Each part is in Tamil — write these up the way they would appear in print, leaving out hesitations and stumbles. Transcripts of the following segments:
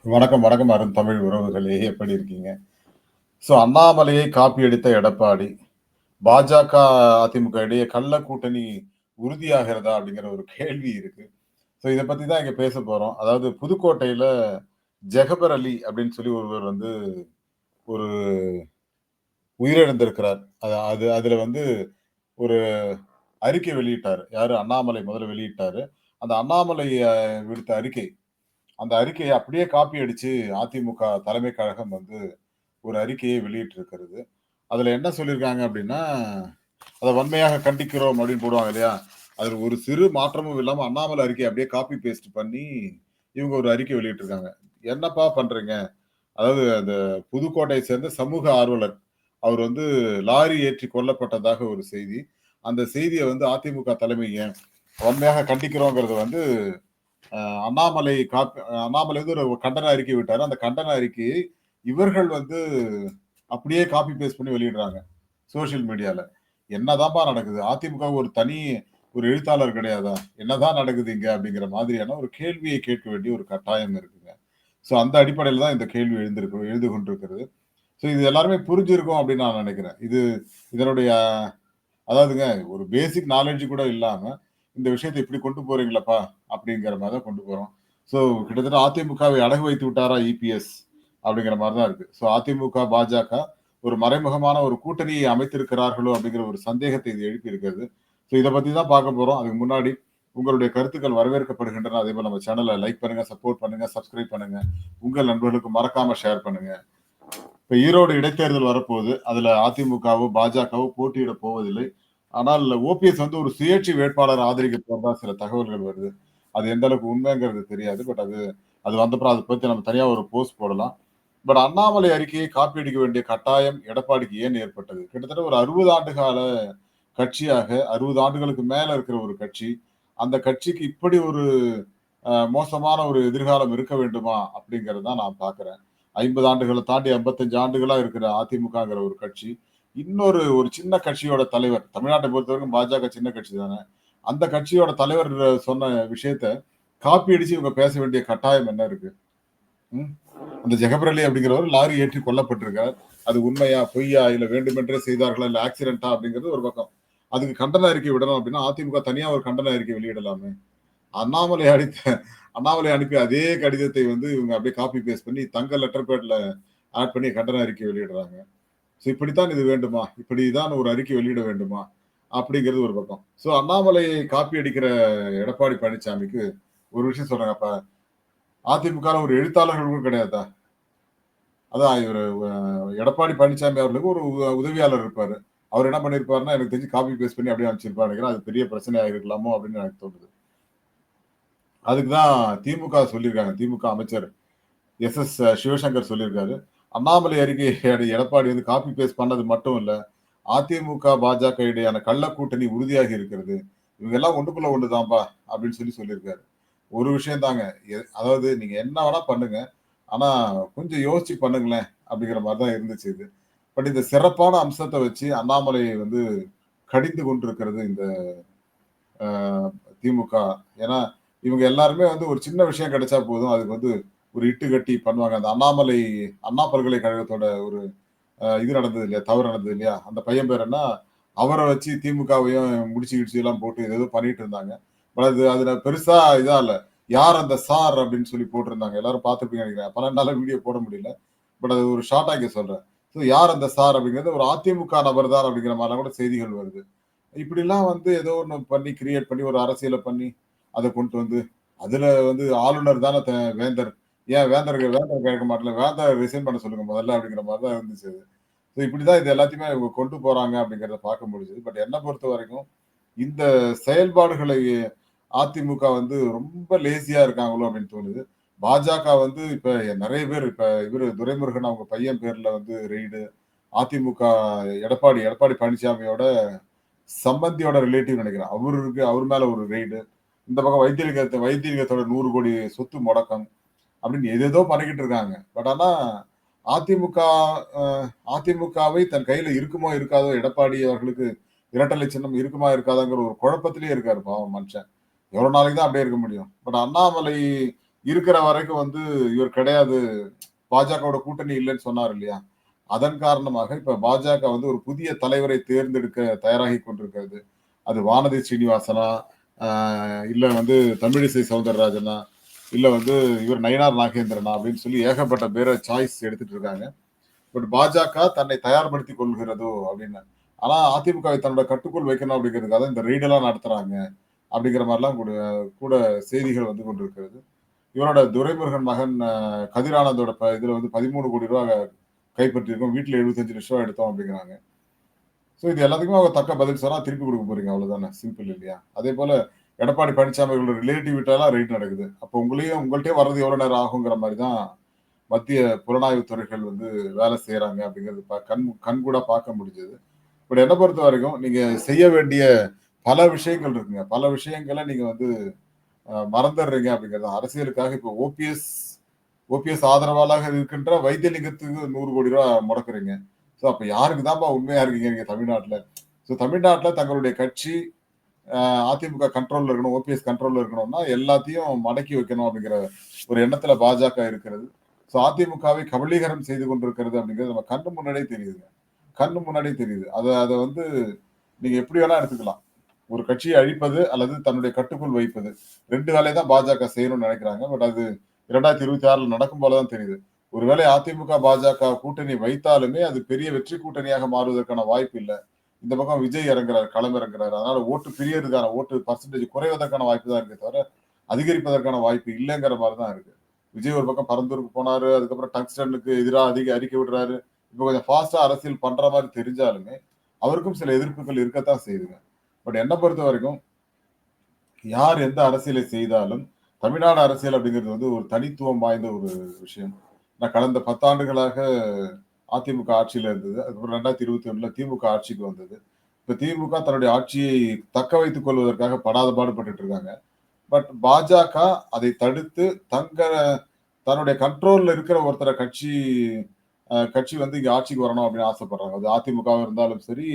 வணக்கம், வணக்கம் அருந்தமிழ் உறவுகளே! எப்படி இருக்கீங்க? அண்ணாமலையை காப்பி அடித்த எடப்பாடி, பாஜக, அதிமுக இடையே கள்ள கூட்டணி உறுதியாகிறதா? அப்படிங்கிற ஒரு கேள்வி இருக்கு. இத பத்தி தான் இங்க பேசப் போறோம். அதாவது புதுக்கோட்டையில ஜெகபர் அலி அப்படின்னு சொல்லி ஒருவர் வந்து ஒரு உயிரிழந்திருக்கிறார். அதுல வந்து ஒரு அறிக்கை வெளியிட்டாரு. யாரு? அண்ணாமலை முதல்ல வெளியிட்டாரு. அந்த அண்ணாமலை விடுத்த அறிக்கை. அந்த அறிக்கைய அப்படியே காப்பி அடிச்சு அதிமுக தலைமை கழகம் வந்து ஒரு அறிக்கையை வெளியிட்டிருக்கிறது. அதுல என்ன சொல்லியிருக்காங்க அப்படின்னா, "அத வன்மையாக கண்டிக்கிறோம்" அப்படின்னு போடுவாங்க இல்லையா? அதுல ஒரு சிறு மாற்றமும் இல்லாம அண்ணாமலை அறிக்கைய அப்படியே காப்பி பேஸ்ட் பண்ணி, இவங்க ஒரு அறிக்கை வெளியிட்டிருக்காங்க. "என்னப்பா பண்றீங்க?" அதாவது அந்த புதுக்கோட்டையை சேர்ந்த சமூக ஆர்வலர். அவர் வந்து லாரி ஏற்றி கொல்லப்பட்டதாக ஒரு செய்தி. அந்த செய்திய வந்து அதிமுக தலைமை ஏன் வன்மையாக கண்டிக்கிறோங்கிறத வந்து அ அண்ணாமலை வந்து ஒரு கண்டன அறிக்கை விட்டாரு. அந்த கண்டன அறிக்கையை இவர்கள் வந்து அப்படியே காப்பி பேஸ்ட் பண்ணி வெளியிடுறாங்க. சோசியல் மீடியால. என்னதான்பா நடக்குது? அதிமுக ஒரு எழுத்தாளர் கிடையாதா? என்னதான் நடக்குது இங்க? அப்படிங்கிற மாதிரியான ஒரு கேள்வியை கேட்க வேண்டிய ஒரு கட்டாயம் இருக்குங்க. அந்த அடிப்படையில தான் இந்த கேள்வி எழுந்து கொண்டிருக்கிறது. இது எல்லாருமே புரிஞ்சிருக்கும் அப்படின்னு நான் நினைக்கிறேன். இதனுடைய அதாவதுங்க ஒரு பேசிக் நாலெட்ஜ் கூட இல்லாம, இந்த விஷயத்த இப்படி கொண்டு போறீங்களப்பா, அப்படிங்கிற மாரி தான் கொண்டு போறோம். ஸோ கிட்டத்தட்ட அதிமுகவை அடகு வைத்து விட்டாரா இபிஎஸ்? அப்படிங்கிற மாரி தான் இருக்கு. அதிமுக, பாஜக ஒரு மறைமுகமான ஒரு கூட்டணியை அமைத்திருக்கிறார்களோ அப்படிங்கிற ஒரு சந்தேகத்தை இது எழுப்பி இருக்கிறது. இத பத்தி தான் பார்க்க போறோம். அதுக்கு முன்னாடி உங்களுடைய கருத்துக்கள் வரவேற்கப்படுகின்றன. அதேபோல நம்ம சேனல லைக் பண்ணுங்க, சப்போர்ட் பண்ணுங்க, சப்ஸ்கிரைப் பண்ணுங்க. உங்கள் நண்பர்களுக்கு மறக்காம ஷேர் பண்ணுங்க. இப்ப ஈரோடு இடைத்தேர்தல் வரப்போகுது. அதுல அதிமுகவோ, பாஜகவோ போட்டியிடப் போவதில்லை. ஆனால் ஓபிஎஸ் வந்து ஒரு சுயேட்சை வேட்பாளர் ஆதரிக்க போறதா சில தகவல்கள் வருது. அது எந்த அளவுக்கு உண்மைங்கிறது தெரியாது. பட் அது அது வந்தப்புறம் அத பத்தி நம்ம தனியா ஒரு போஸ்ட் போடலாம். பட் அண்ணாமலை அறிக்கையை காப்பி அடிக்க வேண்டிய கட்டாயம் எடப்பாடிக்கு ஏன் ஏற்பட்டது? கிட்டத்தட்ட ஒரு 60 ஆண்டு கால கட்சியாக 60 ஆண்டுகளுக்கு மேல இருக்கிற ஒரு கட்சி. அந்த கட்சிக்கு இப்படி ஒரு மோசமான ஒரு எதிர்காலம் இருக்க வேண்டுமா? அப்படிங்கிறது தான் நான் பார்க்கிறேன். 50 ஆண்டுகள தாண்டி 55 ஆண்டுகளா இருக்கிற அதிமுகங்கிற ஒரு கட்சி, ஒரு சின்ன கட்சியோட தலைவர், தமிழ்நாட்ட பொறுத்தவரைக்கும் பாஜக சின்ன கட்சி தானே. அந்த கட்சியோட தலைவர் சொன்ன விஷயத்த காப்பி அடிச்சு இவங்க பேச வேண்டிய கட்டாயம் என்ன இருக்கு? ம். அந்த ஜெகபர் அலி அப்படிங்கிறவர் லாரி ஏற்றி கொல்லப்பட்டிருக்கார். அது உண்மையா? பொய்யா? இல்ல வேண்டுமென்றே செய்தார்களா? இல்ல ஆக்சிடென்ட்டா? அப்படிங்கிறது ஒரு பக்கம். அதுக்கு கண்டன அறிக்கை விடணும் அப்படின்னா, அதிமுக தனியா ஒரு கண்டன அறிக்கை வெளியிடலாமே. அண்ணாமலை அடித்த அண்ணாமலை அனுப்பிய அதே கடிதத்தை வந்து இவங்க அப்படியே காப்பி பேஸ்ட் பண்ணி தங்க லெட்டர் பேட்ல ஆட் பண்ணி கண்டன அறிக்கை வெளியிடுறாங்க. இப்படித்தான் இது வேண்டுமா? இப்படிதான் ஒரு அறிக்கை வெளியிட வேண்டுமா? அப்படிங்கிறது ஒரு பக்கம். அண்ணாமலையை காப்பி அடிக்கிற எடப்பாடி பழனிசாமிக்கு ஒரு விஷயம் சொல்றேங்க. அப்ப அதிமுகல ஒரு எழுத்தாளர்கள் கூட கிடையாதா? அதான் இவரு எடப்பாடி பழனிசாமி அவர்களுக்கு ஒரு உதவியாளர் இருப்பாரு. அவர் என்ன பண்ணியிருப்பாருன்னா, எனக்கு தெரிஞ்சு காப்பி பேஸ்ட் பண்ணி அப்படியே அனுப்பிச்சிருப்பாருன்னு நினைக்கிறேன். அது பெரிய பிரச்சனையா இருக்கலாமோ அப்படின்னு எனக்கு தோணுது. அதுக்கு தான் திமுக சொல்லியிருக்காங்க. திமுக அமைச்சர் எஸ். சிவசங்கர் சொல்லியிருக்காரு. அண்ணாமலை அறிக்கையை எடப்பாடி வந்து காப்பி பேஸ்ட் பண்ணது மட்டும் இல்ல. அதிமுக, பாஜக இடையான கள்ள கூட்டணி உறுதியாகி இருக்கிறது. இவங்க எல்லாம் ஒண்ணுக்குள்ள ஒண்ணு தான்பா அப்படின்னு சொல்லியிருக்காரு. ஒரு விஷயம் தாங்க. அதாவது நீங்க என்ன வேணா பண்ணுங்க. ஆனா கொஞ்சம் யோசிச்சு பண்ணுங்களேன் அப்படிங்கிற மாரி தான் இருந்துச்சு இது. பட் இந்த சிறப்பான அம்சத்த வச்சு அண்ணாமலை வந்து கடிந்து கொண்டிருக்கிறது இந்த அ திமுக. ஏன்னா, இவங்க எல்லாருமே வந்து ஒரு சின்ன விஷயம் கிடைச்சா போதும். அதுக்கு வந்து ஒரு இட்டுக்கட்டி பண்ணுவாங்க. அந்த அண்ணா பல்கலைக்கழகத்தோட ஒரு இது நடந்தது இல்லையா? தவறு நடந்தது இல்லையா? அந்த பையன் பேர் என்ன? அவர வச்சு திமுகவையும் முடிச்சு கிடிச்சு எல்லாம் போட்டு ஏதேதோ பண்ணிட்டு இருந்தாங்க. பட் அதுல பெருசா இதா இல்ல. யார் அந்த சார் அப்படின்னு சொல்லி போட்டிருந்தாங்க. எல்லாரும் பார்த்திருப்பீங்கன்னு நினைக்கிறேன். அப்பலாம் என்னால வீடியோ போட முடியல. பட் அது ஒரு ஷார்ட்டா இங்க சொல்றேன். யார் அந்த சார் அப்படிங்கிறது ஒரு அதிமுக நபர் தான் அப்படிங்கிற மாரிலாம் கூட செய்திகள் வருது. இப்படிலாம் வந்து ஏதோ ஒண்ணு பண்ணி கிரியேட் பண்ணி ஒரு அரசியல பண்ணி, அத கொண்டு வந்து, அதுல வந்து ஆளுநர் தான வேந்தர். ஏன் வேந்தர் கேட்க மாட்டல. வேந்தர் ரிசைன் பண்ண சொல்லுங்க முதல்ல அப்படிங்கிற மாரி தான் இருந்துச்சு அது. இப்படிதான் இது எல்லாத்தையுமே இவங்க கொண்டு போறாங்க அப்படிங்கிறத பார்க்க முடிஞ்சது. பட் என்ன பொறுத்தவரைக்கும், இந்த செயல்பாடுகளை அதிமுக வந்து ரொம்ப லேசியா இருக்காங்களோ அப்படின்னு தோணுது. பாஜக வந்து இப்ப நெறைய பேர் இப்ப இவரு துரைமுருகன் அவங்க பையன் பேர்ல வந்து ரெய்டு. அதிமுக எடப்பாடி பழனிசாமியோட சம்பந்தியோட ரிலேட்டிவ் நெனைக்கிறேன். அவர் மேல ஒரு ரெய்டு. இந்த பக்கம் வைத்திலிங்கத்தோட 100 கோடி சொத்து முடக்கம். அப்படின்னு ஏதேதோ பண்ணிக்கிட்டு இருக்காங்க. பட் ஆனா அதிமுக அ அதிமுகவை தன் கையில இருக்குமோ, இருக்காதோ எடப்பாடி அவர்களுக்கு இரட்டலை சின்னம் இருக்குமா, இருக்காதாங்கிற ஒரு குழப்பத்திலேயே இருக்காரு பாவம் மனுஷன். எவ்வளோ நாளைக்கு தான் அப்படியே இருக்க முடியும்? பட் அண்ணாமலை இருக்கிற வரைக்கும் வந்து இவர் கிடையாது. பாஜகவோட கூட்டணி இல்லன்னு சொன்னார் இல்லையா? அதன் காரணமாக இப்ப பாஜக வந்து ஒரு புதிய தலைவரை தேர்ந்தெடுக்க தயாராகிக் கொண்டிருக்கிறது. அது வானதி ஸ்ரீனிவாசனா, அ இல்ல வந்து தமிழிசை சவுந்தரராஜனா, இல்ல வந்து இவர் நயினார் நாகேந்திரனா அப்படின்னு சொல்லி ஏகப்பட்ட பேர சாய்ஸ் எடுத்துட்டு இருக்காங்க. பட் பாஜக தன்னை தயார்படுத்திக் கொள்கிறதோ அப்படின்னு. ஆனா அதிமுகவை தன்னோட கட்டுக்குள் வைக்கணும் அப்படிங்கிறதுக்காக தான் இந்த ரெய்டெல்லாம் நடத்துறாங்க. அப்படிங்கிற மாரிலாம் கூட கூட செய்திகள் வந்து கொண்டிருக்கிறது. இவரோட துரைமுருகன் மகன் கதிர் ஆனந்தோட இதுல வந்து ரூ. 13,00,00,000 கைப்பற்றியிருக்கோம். வீட்ல ரூ. 75,00,000 எடுத்தோம் அப்படிங்கிறாங்க. ஸோ இது எல்லாத்துக்குமே அவங்க தக்க பதில் சொன்னா திருப்பி குடுக்க போறீங்க அவ்வளவுதானே. சிம்பிள் இல்லையா? அதேபோல எடப்பாடி பழனிசாமி அவர்களோட ரிலேட்டிவ் வீட்லலாம் ரெய்ட் நடக்குது. அப்போ உங்கள்ட்டயே வர்றது எவ்வளவு நேரம் ஆகுங்கிற மாரி தான் மத்திய புலனாய்வு துறைகள் வந்து வேலை செய்றாங்க அப்படிங்கிறது கண்கூடா பார்க்க முடிஞ்சது. பட் என்ன பொறுத்தவரைக்கும் நீங்க செய்ய வேண்டிய பல விஷயங்கள் இருக்குங்க. பல விஷயங்கள நீங்க வந்து மறந்துடுறீங்க அப்படிங்கிறது தான். அரசியலுக்காக இப்போ ஓபிஎஸ் ஆதரவாளராக இருக்கின்ற வைத்தியலிங்கத்துக்கு ரூ. 100,00,00,000 முடக்குறீங்க. ஸோ அப்ப யாருக்கு தான்ப்பா உண்மையா இருக்கீங்க நீங்க தமிழ்நாட்டுல? ஸோ தமிழ்நாட்டுல தங்களுடைய கட்சி அ அதிமுக கண்ட்ரோல்ல இருக்கணும், ஓபிஎஸ் கண்ட்ரோல்ல இருக்கணும்னா எல்லாத்தையும் மடக்கி வைக்கணும் அப்படிங்கிற ஒரு எண்ணத்துல பாஜக இருக்கிறது. ஸோ அதிமுகவை கபலீகரம் செய்து கொண்டிருக்கிறது அப்படிங்கிறது நம்ம கண்ணு முன்னாடியே தெரியுதுங்க. கண்ணு முன்னாடியே தெரியுது. அத அத வந்து நீங்க எப்படி வேணா எடுத்துக்கலாம். ஒரு கட்சியை அழிப்பது அல்லது தன்னுடைய கட்டுக்குள் வைப்பது. 2 வேலைய தான் பாஜக செய்யணும்னு நெனைக்கிறாங்க. பட் அது 2026ல நடக்கும் போல தான் தெரியுது. ஒருவேளை அதிமுக, பாஜக கூட்டணி வைத்தாலுமே அது பெரிய வெற்றி கூட்டணியாக மாறுவதற்கான வாய்ப்பு இல்ல. இந்த பக்கம் விஜய் இறங்குறாரு, களம் இறங்குறாரு. அதனால ஓட்டு பிரியறதுக்கான ஓட்டு பெர்சன்டேஜ் குறைவதற்கான வாய்ப்பு தான் இருக்கே தவிர, அதிகரிப்பதற்கான வாய்ப்பு இல்லங்கிற மாரி தான் இருக்கு. விஜய் ஒரு பக்கம் பரந்தூருக்கு போனாரு. அதுக்கப்புறம் டங்ஸ்டனுக்கு எதிரா அதிக அறிக்கை விடுறாரு. இப்ப கொஞ்சம் ஃபாஸ்ட்டா அரசியல் பண்ற மாரி தெரிஞ்சாலுமே, அவருக்கும் சில எதிர்ப்புகள் இருக்கத்தான் செய்யுதுங்க. பட் என்ன பொறுத்தவரைக்கும், யார் எந்த அரசியலை செய்தாலும், தமிழ்நாடு அரசியல் அப்படிங்கிறது வந்து ஒரு தனித்துவம் வாய்ந்த ஒரு விஷயம். நான் கடந்த 10 ஆண்டுகளாக அதிமுக ஆட்சியில இருந்தது. அதுக்கப்புறம் 2021ல திமுக ஆட்சிக்கு வந்தது. இப்ப திமுக தன்னுடைய ஆட்சியை தக்க வைத்துக் கொள்வதற்காக படாத பாடுபட்டுட்டு இருக்காங்க. பட் பாஜக அதை தடுத்து தன்னுடைய கண்ட்ரோல்ல இருக்கிற ஒருத்தர கட்சி வந்து இங்க ஆட்சிக்கு வரணும் அப்படின்னு ஆசைப்படுறாங்க. அது அதிமுகவா இருந்தாலும் சரி,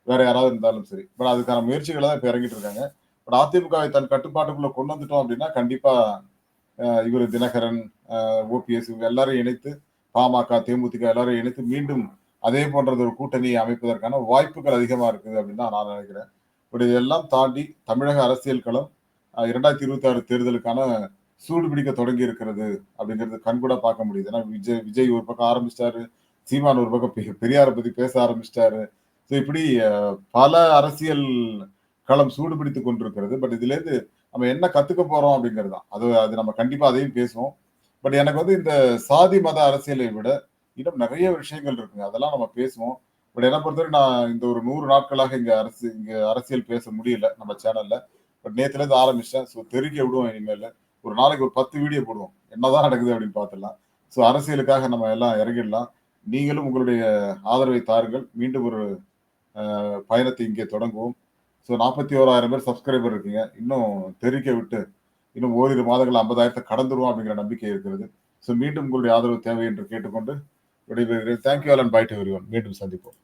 வேற யாராவது இருந்தாலும் சரி. பட் அதுக்கான முயற்சிகள தான் இப்ப இறங்கிட்டு இருக்காங்க. பட் அதிமுகவை தன் கட்டுப்பாட்டுக்குள்ள கொண்டு வந்துட்டோம் அப்படின்னா, கண்டிப்பா இவரு தினகரன், ஓபிஎஸ் இவங்க எல்லாரையும் இணைத்து பாமக, தேமுதிக எல்லாரையும் இணைத்து மீண்டும் அதே போன்றது ஒரு கூட்டணியை அமைப்பதற்கான வாய்ப்புகள் அதிகமா இருக்குது அப்படின்னு தான் நான் நினைக்கிறேன். பட் இதெல்லாம் தாண்டி தமிழக அரசியல் களம் 2026 தேர்தலுக்கான சூடு பிடிக்க தொடங்கி இருக்கிறது அப்படிங்கிறது கண்கூடா பார்க்க முடியுது. ஏன்னா விஜய் விஜய் ஒரு பக்கம் ஆரம்பிச்சிட்டாரு. சீமான் ஒரு பக்கம் பெரியார பத்தி பேச ஆரம்பிச்சிட்டாரு. ஸோ இப்படி பல அரசியல் களம் சூடு பிடித்துக் கொண்டிருக்கிறது. பட் இதுலேருந்து நம்ம என்ன கத்துக்க போறோம் அப்படிங்கிறது தான். அது அது நம்ம கண்டிப்பா அதையும் பேசுவோம். பட் எனக்கு வந்து இந்த சாதி மத அரசியலை விட இன்னும் நிறைய விஷயங்கள் இருக்குங்க. அதெல்லாம் நம்ம பேசுவோம். பட் என்ன பொறுத்தவரை நான் இந்த ஒரு 100 நாட்களாக இங்க அரசியல் பேச முடியல நம்ம சேனல்ல. பட் நேத்துலேருந்து ஆரம்பிச்சேன். ஸோ தெறிக்க விடுவோம் இனிமேலு. ஒரு நாளைக்கு ஒரு 10 வீடியோ போடுவோம். என்னதான் நடக்குது அப்படின்னு பார்த்துடலாம். ஸோ அரசியலுக்காக நம்ம எல்லாம் இறங்கிடலாம். நீங்களும் உங்களுடைய ஆதரவை தாருங்கள். மீண்டும் ஒரு பயணத்தை இங்கே தொடங்குவோம். ஸோ 41,000 பேர் சப்ஸ்கிரைபர் இருக்கீங்க. இன்னும் தெறிக்க விட்டு, இன்னும் ஓரிரு மாதங்கள்ல 50,000 கடந்துருவோம் அப்படிங்கிற நம்பிக்கை இருக்கிறது. ஸோ மீண்டும் உங்களுடைய ஆதரவு தேவை என்று கேட்டுக்கொண்டு விடைபெறுகிறேன். Thank you all and bye to everyone. மீண்டும் சந்திப்போம்.